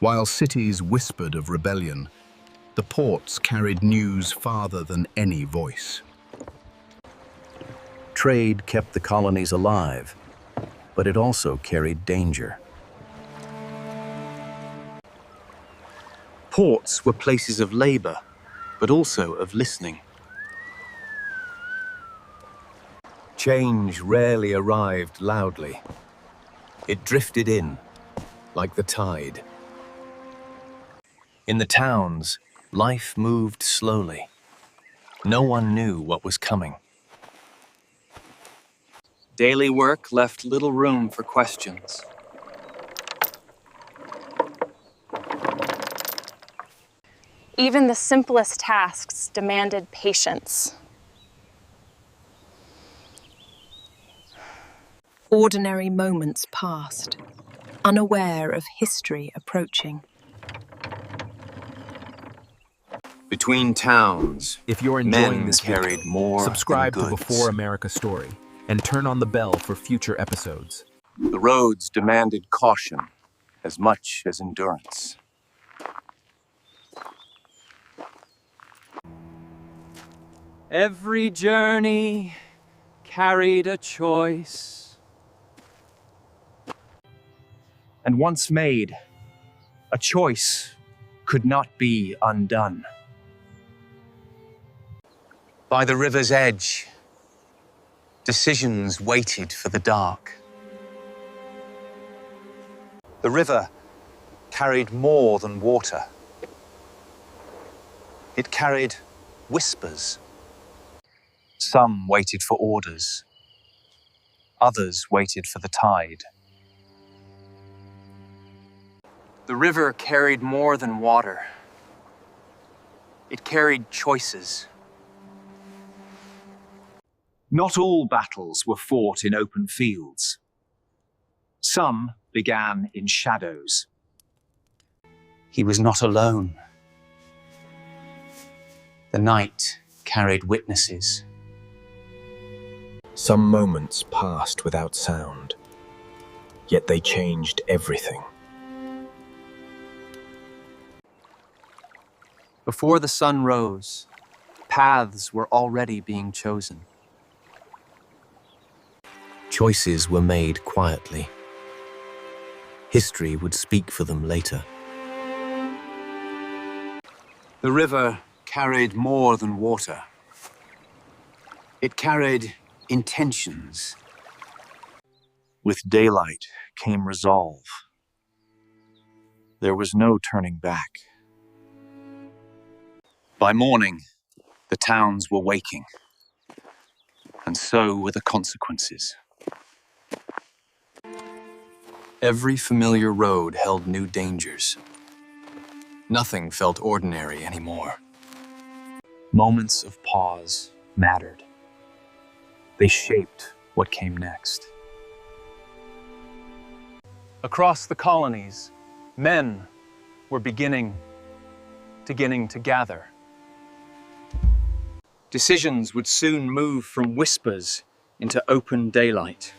While cities whispered of rebellion, the ports carried news farther than any voice. Trade kept the colonies alive, but it also carried danger. Ports were places of labor, but also of listening. Change rarely arrived loudly. It drifted in, like the tide. In the towns, life moved slowly. No one knew what was coming. Daily work left little room for questions. Even the simplest tasks demanded patience. Ordinary moments passed, unaware of history approaching. Between towns, If you're enjoying men this carried video, more subscribe than to goods. Before America Story and turn on the bell for future episodes. The roads demanded caution as much as endurance. Every journey carried a choice. And once made, a choice could not be undone. By the river's edge, decisions waited for the dark. The river carried more than water. It carried whispers. Some waited for orders. Others waited for the tide. The river carried more than water. It carried choices. Not all battles were fought in open fields. Some began in shadows. He was not alone. The night carried witnesses. Some moments passed without sound, yet they changed everything. Before the sun rose, paths were already being chosen. Choices were made quietly. History would speak for them later. The river carried more than water. It carried intentions. With daylight came resolve. There was no turning back. By morning, the towns were waking, and so were the consequences. Every familiar road held new dangers. Nothing felt ordinary anymore. Moments of pause mattered. They shaped what came next. Across the colonies, men were beginning to gather. Decisions would soon move from whispers into open daylight.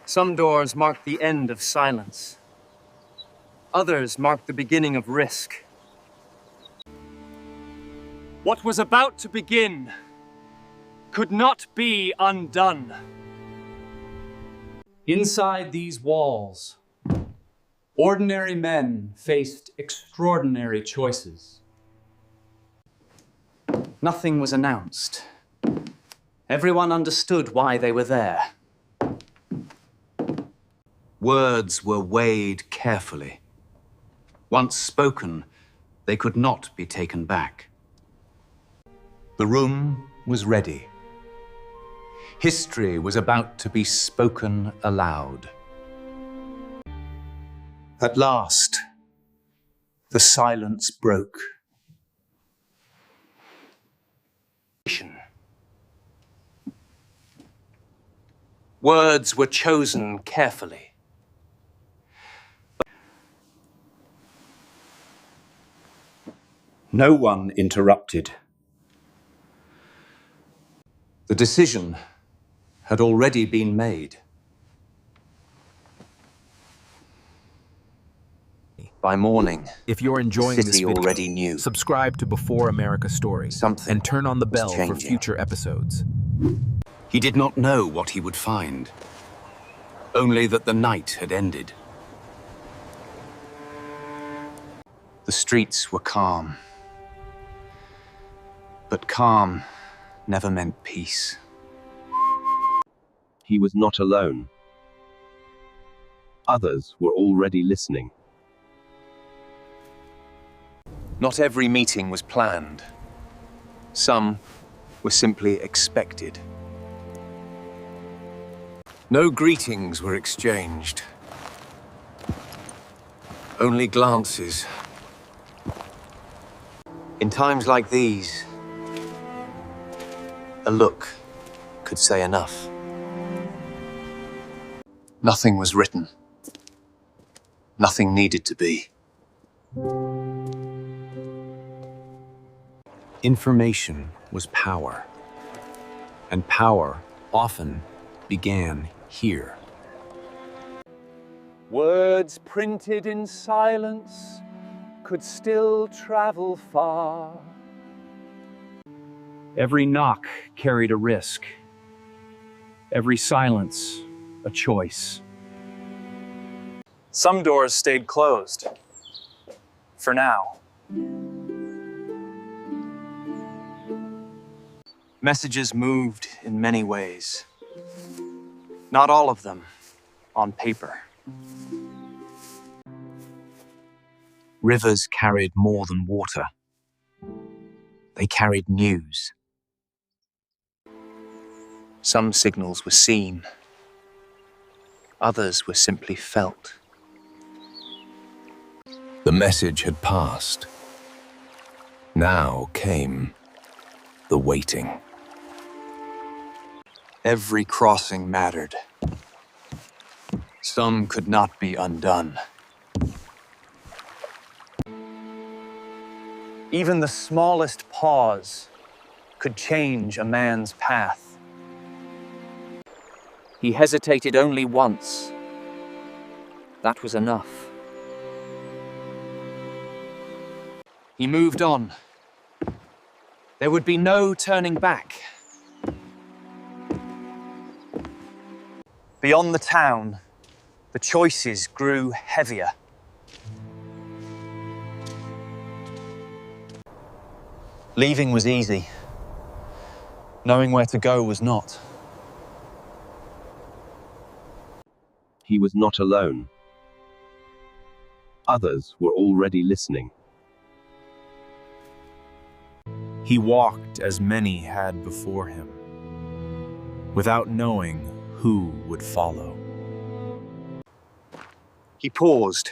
Some doors marked the end of silence. Others marked the beginning of risk. What was about to begin could not be undone. Inside these walls, ordinary men faced extraordinary choices. Nothing was announced. Everyone understood why they were there. Words were weighed carefully. Once spoken, they could not be taken back. The room was ready. History was about to be spoken aloud. At last, the silence broke. Words were chosen carefully. No one interrupted. The decision had already been made. By morning, If you're enjoying the this city video, already knew. subscribe to Before America Story Something and turn on the was bell for changing. future episodes. He did not know what he would find, only that the night had ended. The streets were calm, but calm never meant peace. He was not alone. Others were already listening. Not every meeting was planned. Some were simply expected. No greetings were exchanged. Only glances. In times like these, a look could say enough. Nothing was written. Nothing needed to be. Information was power, and power often began here. Words printed in silence could still travel far. Every knock carried a risk. Every silence, a choice. Some doors stayed closed. For now. Messages moved in many ways. Not all of them on paper. Rivers carried more than water. They carried news. Some signals were seen. Others were simply felt. The message had passed. Now came the waiting. Every crossing mattered. Some could not be undone. Even the smallest pause could change a man's path. He hesitated only once. That was enough. He moved on. There would be no turning back. Beyond the town, the choices grew heavier. Leaving was easy. Knowing where to go was not. He was not alone. Others were already listening. He walked as many had before him, without knowing who would follow. He paused,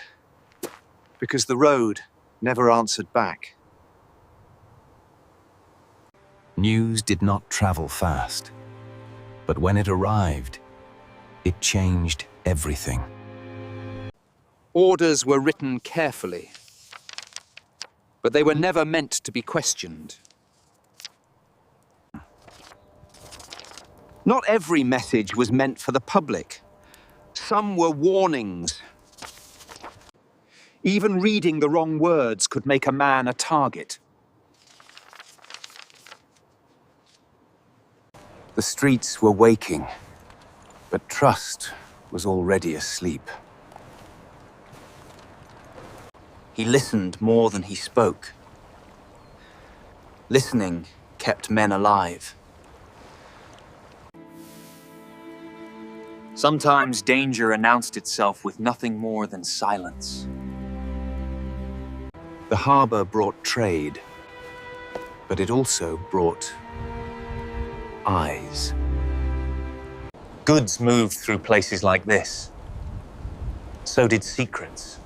because the road never answered back. News did not travel fast, but when it arrived, it changed everything. Orders were written carefully, but they were never meant to be questioned. Not every message was meant for the public. Some were warnings. Even reading the wrong words could make a man a target. The streets were waking, but trust was already asleep. He listened more than he spoke. Listening kept men alive. Sometimes danger announced itself with nothing more than silence. The harbor brought trade, but it also brought eyes. Goods moved through places like this. So did secrets.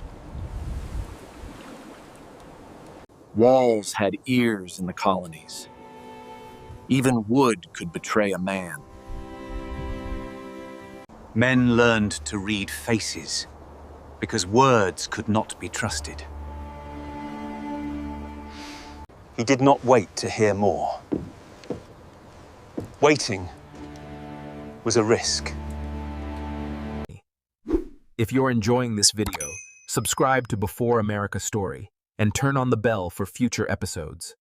Walls had ears in the colonies. Even wood could betray a man. Men learned to read faces, because words could not be trusted. He did not wait to hear more. Waiting was a risk. If you're enjoying this video, Subscribe to Before America Story and turn on the bell for future episodes.